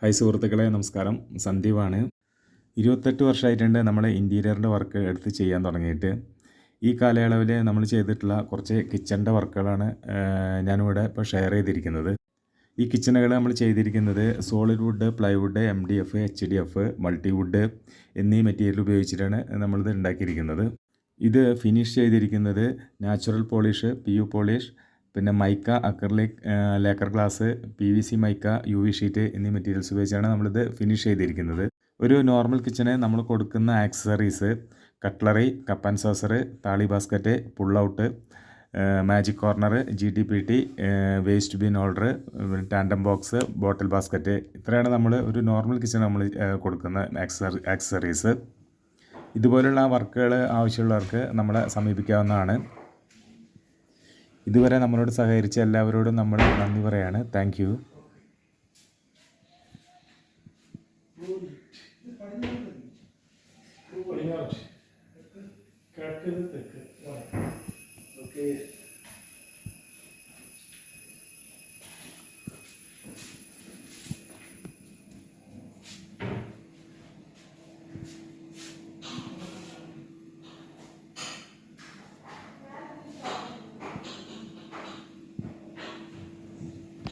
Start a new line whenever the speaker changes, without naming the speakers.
Hi സുഹൃത്തുക്കളെ, നമസ്കാരം. സന്ദീപാണ്. 28 വർഷമായിട്ടുണ്ട് നമ്മൾ ഇൻറ്റീരിയറിൻ്റെ വർക്ക് എടുത്ത് ചെയ്യാൻ തുടങ്ങിയിട്ട്. ഈ കാലയളവിൽ നമ്മൾ ചെയ്തിട്ടുള്ള കുറച്ച് കിച്ചണിൻ്റെ വർക്കുകളാണ് ഞാനിവിടെ ഇപ്പോൾ ഷെയർ ചെയ്തിരിക്കുന്നത്. ഈ കിച്ചണുകൾ നമ്മൾ ചെയ്തിരിക്കുന്നത് solid wood, plywood, MDF, HDF, multiwood എന്നീ മെറ്റീരിയൽ ഉപയോഗിച്ചിട്ടാണ് നമ്മളിത് ഉണ്ടാക്കിയിരിക്കുന്നത്. ഇത് ഫിനിഷ് ചെയ്തിരിക്കുന്നത് നാച്ചുറൽ പോളിഷ്, PU പോളിഷ്, പിന്നെ mica, acrylic, lacquer glass, PVC mica, UV sheet എന്നീ മെറ്റീരിയൽസ് ഉപയോഗിച്ചാണ് നമ്മളിത് ഫിനിഷ് ചെയ്തിരിക്കുന്നത്. ഒരു നോർമൽ കിച്ചണ് നമ്മൾ കൊടുക്കുന്ന accessories cutlery, cup and saucer, thali basket, pull out, magic corner, GTPT, waste bin holder, tandem box, bottle basket, ഇത്രയാണ് നമ്മൾ ഒരു നോർമൽ കിച്ചൺ നമ്മൾ കൊടുക്കുന്ന ആക്സസറീസ്. ഇതുപോലുള്ള വർക്കുകൾ ആവശ്യമുള്ളവർക്ക് നമ്മളെ സമീപിക്കാവുന്നതാണ്. ഇതുവരെ നമ്മളോട് സഹകരിച്ച എല്ലാവരോടും നമ്മൾ നന്ദി പറയാണ്. Thank you.
കിഴക്ക് തെക്ക്. ഓക്കെ.